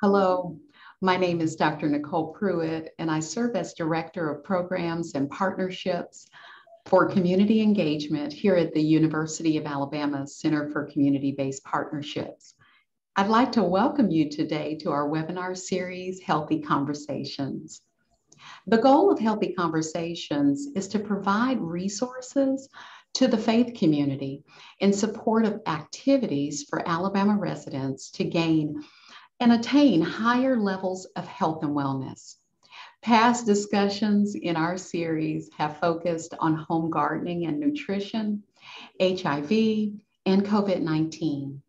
Hello, my name is Dr. Nicole Pruitt, and I serve as Director of Programs and Partnerships for Community Engagement here at the University of Alabama Center for Community-Based Partnerships. I'd like to welcome you today to our webinar series, Healthy Conversations. The goal of Healthy Conversations is to provide resources to the faith community in support of activities for Alabama residents to gain and attain higher levels of health and wellness. Past discussions in our series have focused on home gardening and nutrition, HIV, and COVID-19.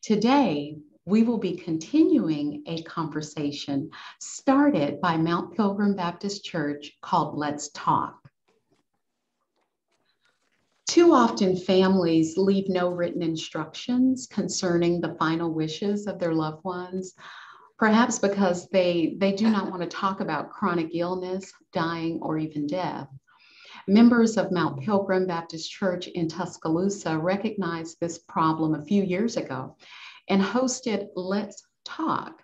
Today, we will be continuing a conversation started by Mount Pilgrim Baptist Church called Let's Talk. Too often, families leave no written instructions concerning the final wishes of their loved ones, perhaps because they do not want to talk about chronic illness, dying, or even death. Members of Mount Pilgrim Baptist Church in Tuscaloosa recognized this problem a few years ago and hosted Let's Talk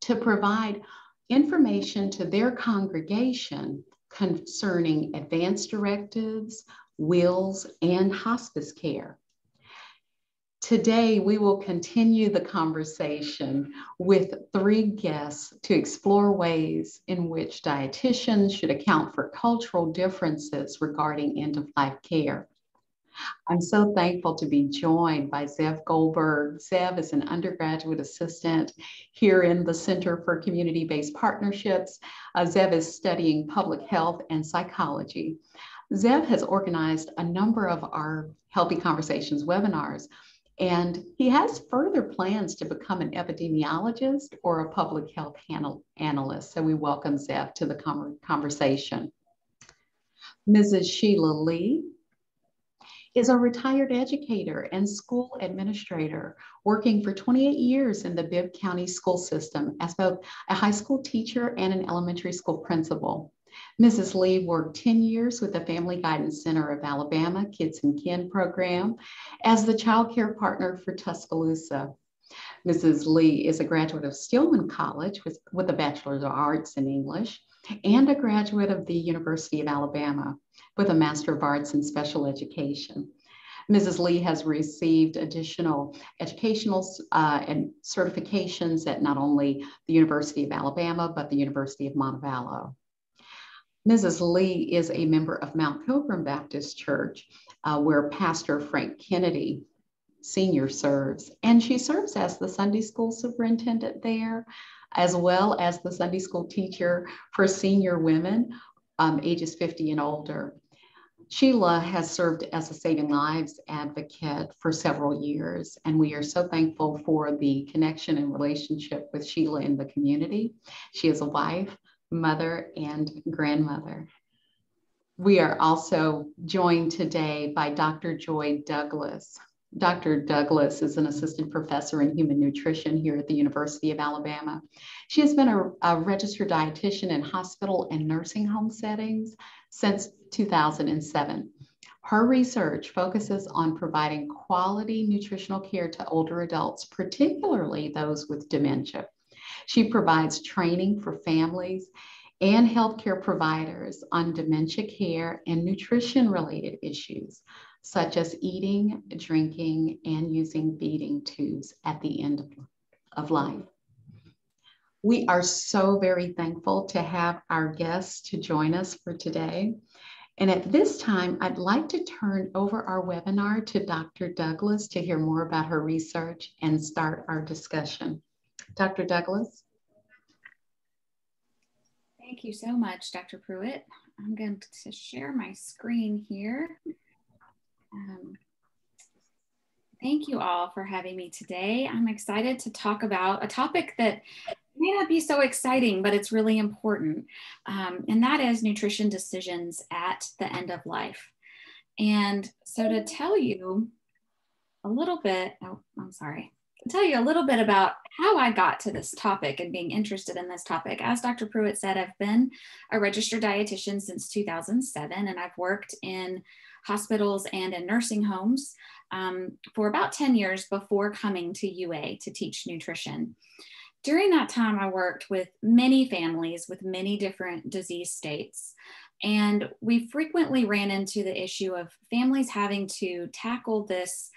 to provide information to their congregation concerning advance directives, wills, and hospice care. Today, we will continue the conversation with 3 guests to explore ways in which dietitians should account for cultural differences regarding end-of-life care. I'm so thankful to be joined by Zev Goldberg. Zev is an undergraduate assistant here in the Center for Community-Based Partnerships. Zev is studying public health and psychology. Zev has organized a number of our Healthy Conversations webinars, and he has further plans to become an epidemiologist or a public health analyst. So we welcome Zev to the conversation. Mrs. Sheila Lee is a retired educator and school administrator, working for 28 years in the Bibb County school system as both a high school teacher and an elementary school principal. Mrs. Lee worked 10 years with the Family Guidance Center of Alabama Kids and Kin program as the child care partner for Tuscaloosa. Mrs. Lee is a graduate of Stillman College with a Bachelor of Arts in English and a graduate of the University of Alabama with a Master of Arts in Special Education. Mrs. Lee has received additional educational and certifications at not only the University of Alabama, but the University of Montevallo. Mrs. Lee is a member of Mount Pilgrim Baptist Church, where Pastor Frank Kennedy Sr. serves, and she serves as the Sunday school superintendent there, as well as the Sunday school teacher for senior women, ages 50 and older. Sheila has served as a Saving Lives advocate for several years, and we are so thankful for the connection and relationship with Sheila in the community. She is a wife, mother, and grandmother. We are also joined today by Dr. Joy Douglas. Dr. Douglas is an assistant professor in human nutrition here at the University of Alabama. She has been a registered dietitian in hospital and nursing home settings since 2007. Her research focuses on providing quality nutritional care to older adults, particularly those with dementia. She provides training for families and healthcare providers on dementia care and nutrition-related issues, such as eating, drinking, and using feeding tubes at the end of life. We are so very thankful to have our guests to join us for today. And at this time, I'd like to turn over our webinar to Dr. Douglas to hear more about her research and start our discussion. Dr. Douglas. Thank you so much, Dr. Pruitt. I'm going to share my screen here. Thank you all for having me today. I'm excited to talk about a topic that may not be so exciting, but it's really important. And that is nutrition decisions at the end of life. And so to tell you a little bit, to tell you a little bit about how I got to this topic and being interested in this topic. As Dr. Pruitt said, I've been a registered dietitian since 2007, and I've worked in hospitals and in nursing homes for about 10 years before coming to UA to teach nutrition. During that time, I worked with many families with many different disease states. And we frequently ran into the issue of families having to tackle this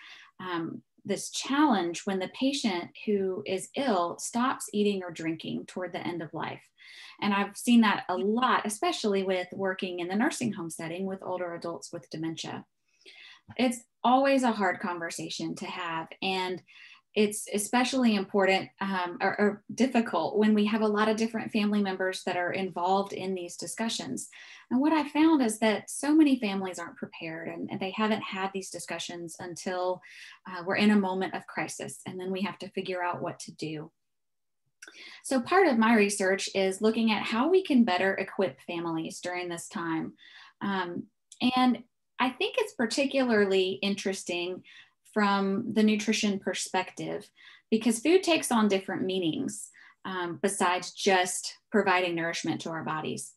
challenge when the patient who is ill stops eating or drinking toward the end of life. And I've seen that a lot, especially with working in the nursing home setting with older adults with dementia. It's always a hard conversation to have. And it's especially important or difficult when we have a lot of different family members that are involved in these discussions. And what I found is that so many families aren't prepared, and they haven't had these discussions until we're in a moment of crisis, and then we have to figure out what to do. So part of my research is looking at how we can better equip families during this time. And I think it's particularly interesting from the nutrition perspective, because food takes on different meanings besides just providing nourishment to our bodies.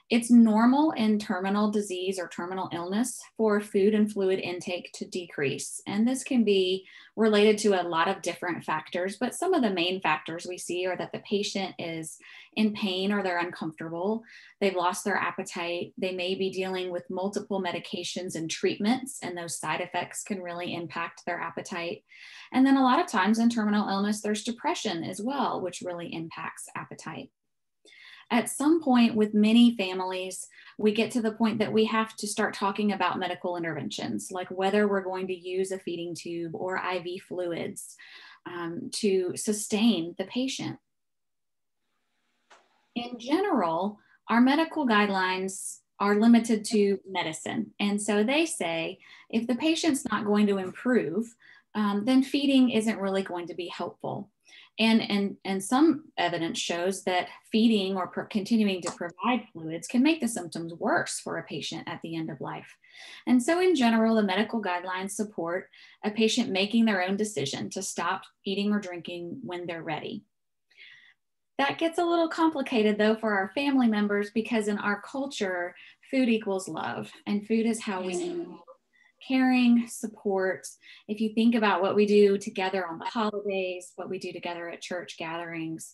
It's normal in terminal disease or terminal illness for food and fluid intake to decrease. And this can be related to a lot of different factors, but some of the main factors we see are that the patient is in pain or they're uncomfortable, they've lost their appetite, they may be dealing with multiple medications and treatments, and those side effects can really impact their appetite. And then a lot of times in terminal illness, there's depression as well, which really impacts appetite. At some point with many families, we get to the point that we have to start talking about medical interventions, like whether we're going to use a feeding tube or IV fluids to sustain the patient. In general, our medical guidelines are limited to medicine. And so they say, if the patient's not going to improve, then feeding isn't really going to be helpful. And some evidence shows that feeding or continuing to provide fluids can make the symptoms worse for a patient at the end of life. And so in general, the medical guidelines support a patient making their own decision to stop eating or drinking when they're ready. That gets a little complicated though for our family members, because in our culture, food equals love, and food is how we know caring, support. If you think about what we do together on the holidays, what we do together at church gatherings,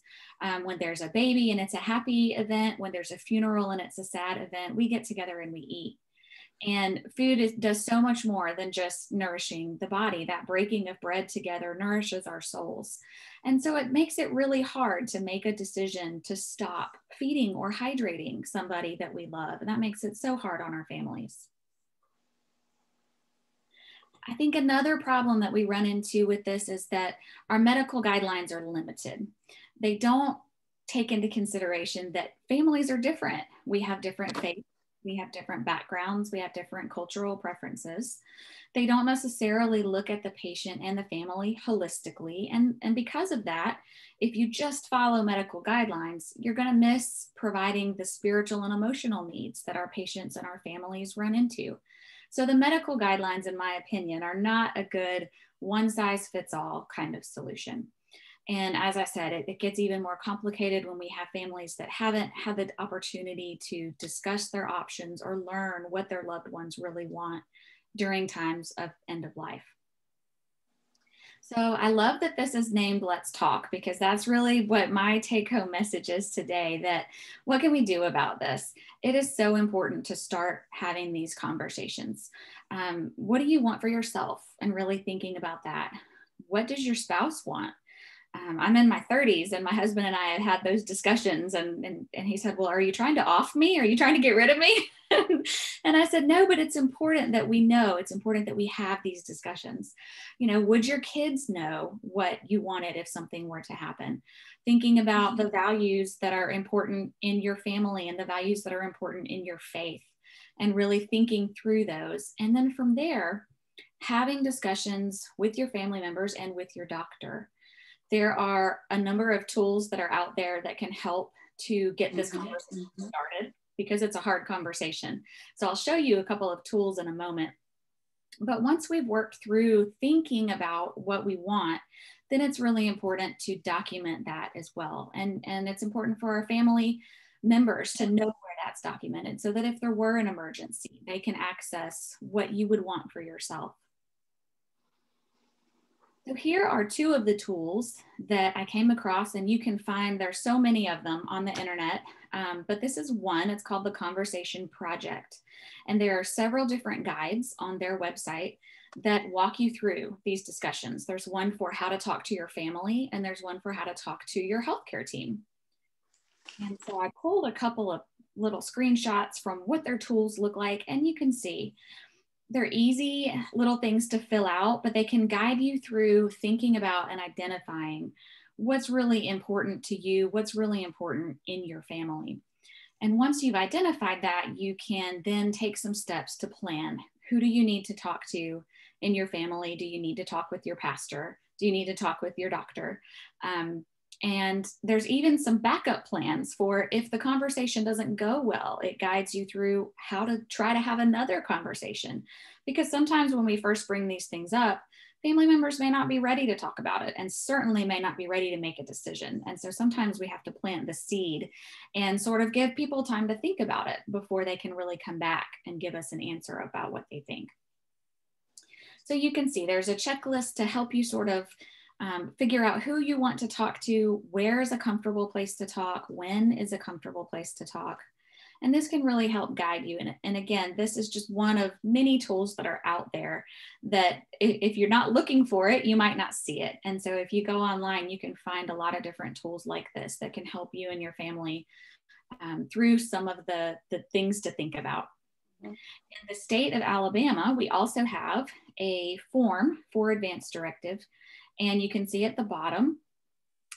when there's a baby and it's a happy event, when there's a funeral and it's a sad event, we get together and we eat. And food does so much more than just nourishing the body. That breaking of bread together nourishes our souls. And so it makes it really hard to make a decision to stop feeding or hydrating somebody that we love. And that makes it so hard on our families. I think another problem that we run into with this is that our medical guidelines are limited. They don't take into consideration that families are different. We have different faiths, we have different backgrounds, we have different cultural preferences. They don't necessarily look at the patient and the family holistically. And because of that, if you just follow medical guidelines, you're going to miss providing the spiritual and emotional needs that our patients and our families run into. So the medical guidelines, in my opinion, are not a good one-size-fits-all kind of solution. And as I said, it gets even more complicated when we have families that haven't had the opportunity to discuss their options or learn what their loved ones really want during times of end of life. So I love that this is named Let's Talk, because that's really what my take-home message is today, that what can we do about this? It is so important to start having these conversations. What do you want for yourself? And really thinking about that. What does your spouse want? I'm in my 30s, and my husband and I have had those discussions, and he said, well, are you trying to off me? Are you trying to get rid of me? And I said, no, but it's important that we know, it's important that we have these discussions. You know, would your kids know what you wanted if something were to happen? Thinking about the values that are important in your family and the values that are important in your faith, and really thinking through those. And then from there, having discussions with your family members and with your doctor. There are a number of tools that are out there that can help to get this conversation started, because it's a hard conversation. So I'll show you a couple of tools in a moment. But once we've worked through thinking about what we want, then it's really important to document that as well. And it's important for our family members to know where that's documented, so that if there were an emergency, they can access what you would want for yourself. So here are two of the tools that I came across, and you can find, there's so many of them on the internet, but this is one. It's called the Conversation Project. And there are several different guides on their website that walk you through these discussions. There's one for how to talk to your family, and there's one for how to talk to your healthcare team. And so I pulled a couple of little screenshots from what their tools look like, and you can see they're easy little things to fill out, but they can guide you through thinking about and identifying what's really important to you, what's really important in your family. And once you've identified that, you can then take some steps to plan. Who do you need to talk to in your family? Do you need to talk with your pastor? Do you need to talk with your doctor? And there's even some backup plans for if the conversation doesn't go well. It guides you through how to try to have another conversation. Because sometimes when we first bring these things up, family members may not be ready to talk about it and certainly may not be ready to make a decision. And so sometimes we have to plant the seed and sort of give people time to think about it before they can really come back and give us an answer about what they think. So you can see there's a checklist to help you sort of figure out who you want to talk to, where is a comfortable place to talk, when is a comfortable place to talk. And this can really help guide you. And again, this is just one of many tools that are out there that if you're not looking for it, you might not see it. And so if you go online, you can find a lot of different tools like this that can help you and your family through some of the things to think about. In the state of Alabama, we also have a form for advance directive. And you can see at the bottom,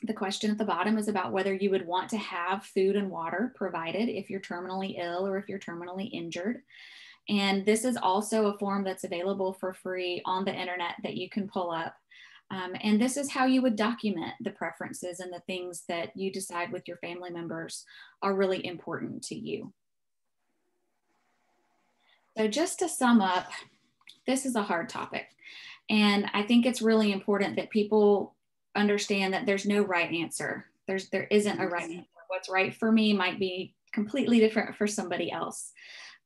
the question at the bottom is about whether you would want to have food and water provided if you're terminally ill or if you're terminally injured. And this is also a form that's available for free on the internet that you can pull up. And this is how you would document the preferences and the things that you decide with your family members are really important to you. So just to sum up, this is a hard topic. And I think it's really important that people understand that there's no right answer. There isn't a right answer. What's right for me might be completely different for somebody else.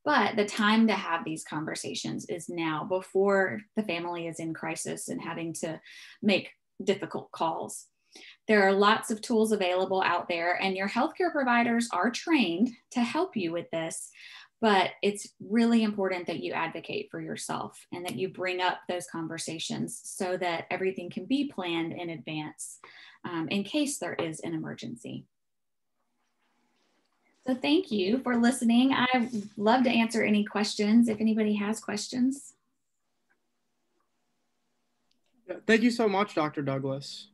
But the time to have these conversations is now, before the family is in crisis and having to make difficult calls. There are lots of tools available out there, and your healthcare providers are trained to help you with this. But it's really important that you advocate for yourself and that you bring up those conversations so that everything can be planned in advance in case there is an emergency. So thank you for listening. I'd love to answer any questions if anybody has questions. Thank you so much, Dr. Douglas.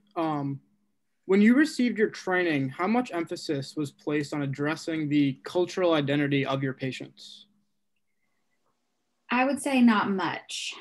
When you received your training, how much emphasis was placed on addressing the cultural identity of your patients? I would say not much.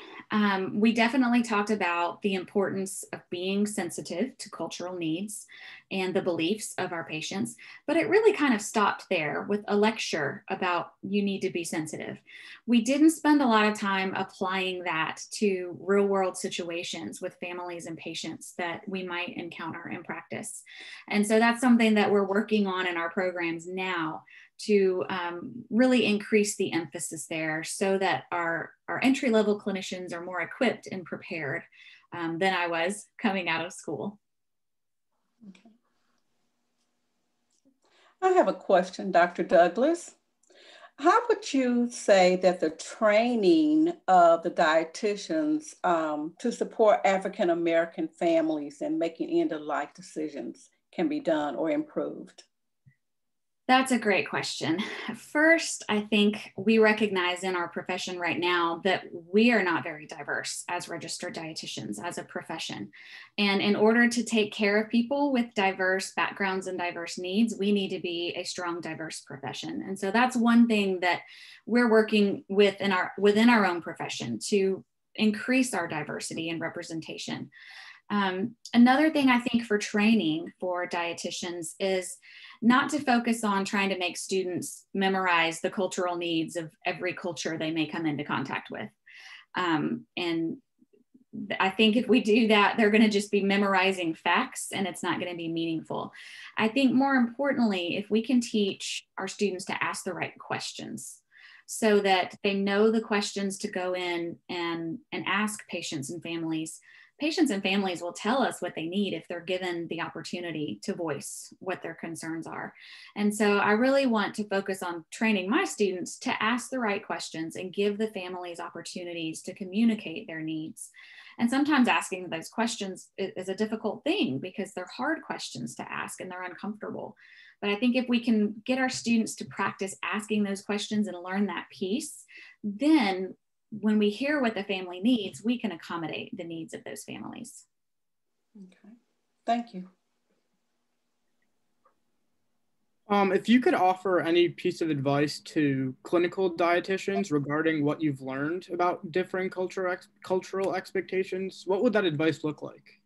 We definitely talked about the importance of being sensitive to cultural needs and the beliefs of our patients, but it really kind of stopped there with a lecture about you need to be sensitive. We didn't spend a lot of time applying that to real world situations with families and patients that we might encounter in practice. And so that's something that we're working on in our programs now to really increase the emphasis there so that our entry-level clinicians are more equipped and prepared than I was coming out of school. Okay. I have a question, Dr. Douglas. How would you say that the training of the dietitians to support African-American families in making end-of-life decisions can be done or improved? That's a great question. First, I think we recognize in our profession right now that we are not very diverse as registered dietitians as a profession. And in order to take care of people with diverse backgrounds and diverse needs, we need to be a strong, diverse profession. And so that's one thing that we're working with within our own profession to increase our diversity and representation. Another thing I think for training for dietitians is not to focus on trying to make students memorize the cultural needs of every culture they may come into contact with. And I think if we do that, they're going to just be memorizing facts and it's not going to be meaningful. I think more importantly, if we can teach our students to ask the right questions so that they know the questions to go in and ask patients and families patients and families will tell us what they need if they're given the opportunity to voice what their concerns are. And so I really want to focus on training my students to ask the right questions and give the families opportunities to communicate their needs. And sometimes asking those questions is a difficult thing because they're hard questions to ask and they're uncomfortable. But I think if we can get our students to practice asking those questions and learn that piece, then when we hear what the family needs, we can accommodate the needs of those families. Okay, thank you. If you could offer any piece of advice to clinical dietitians regarding what you've learned about differing cultural expectations, what would that advice look like?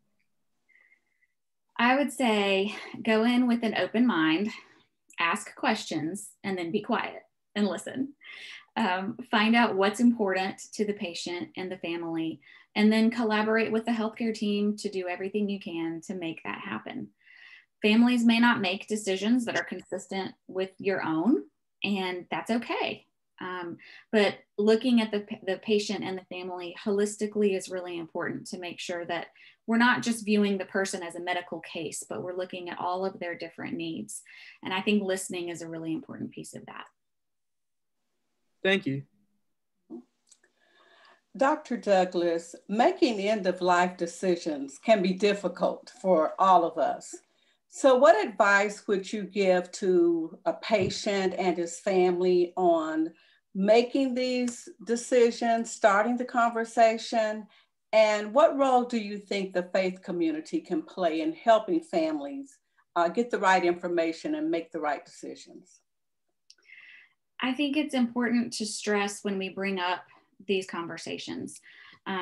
I would say go in with an open mind, ask questions, and then be quiet and listen. Find out what's important to the patient and the family, and then collaborate with the healthcare team to do everything you can to make that happen. Families may not make decisions that are consistent with your own, and that's okay. But looking at the patient and the family holistically is really important to make sure that we're not just viewing the person as a medical case, but we're looking at all of their different needs. And I think listening is a really important piece of that. Thank you. Dr. Douglas, making end-of-life decisions can be difficult for all of us. So what advice would you give to a patient and his family on making these decisions, starting the conversation, and what role do you think the faith community can play in helping families get the right information and make the right decisions? I think it's important to stress when we bring up these conversations,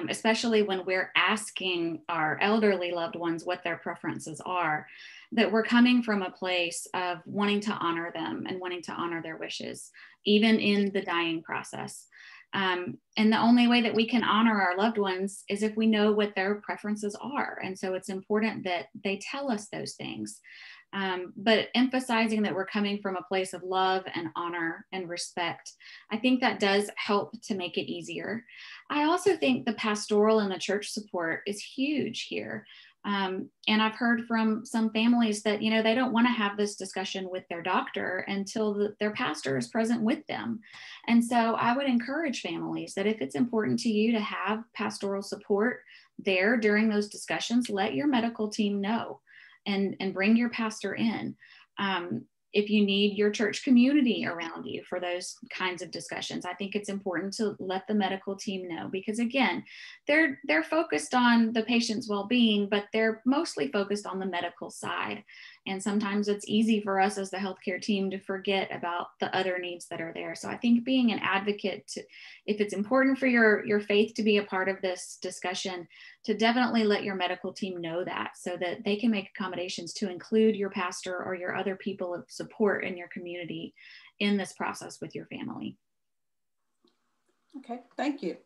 especially when we're asking our elderly loved ones what their preferences are, that we're coming from a place of wanting to honor them and wanting to honor their wishes, even in the dying process. And the only way that we can honor our loved ones is if we know what their preferences are. And so it's important that they tell us those things. But emphasizing that we're coming from a place of love and honor and respect, I think that does help to make it easier. I also think the pastoral and the church support is huge here. And I've heard from some families that, you know, they don't want to have this discussion with their doctor until their pastor is present with them. And so I would encourage families that if it's important to you to have pastoral support there during those discussions, let your medical team know. And bring your pastor in. If you need your church community around you for those kinds of discussions, I think it's important to let the medical team know, because again, they're focused on the patient's well-being, but they're mostly focused on the medical side. And sometimes it's easy for us as the healthcare team to forget about the other needs that are there. So I think being an advocate, if it's important for your faith to be a part of this discussion, to definitely let your medical team know that, so that they can make accommodations to include your pastor or your other people of support in your community in this process with your family. Okay, thank you.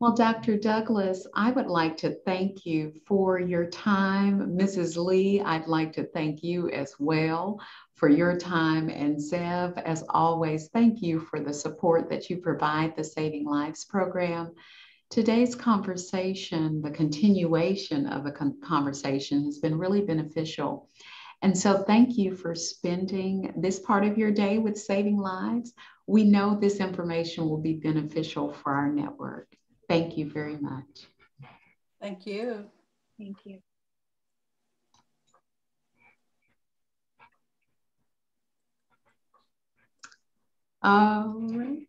Well, Dr. Douglas, I would like to thank you for your time. Mrs. Lee, I'd like to thank you as well for your time. And Zev, as always, thank you for the support that you provide the Saving Lives program. Today's conversation, the continuation of a conversation, has been really beneficial. And so thank you for spending this part of your day with Saving Lives. We know this information will be beneficial for our network. Thank you very much. Thank you. Thank you. All right.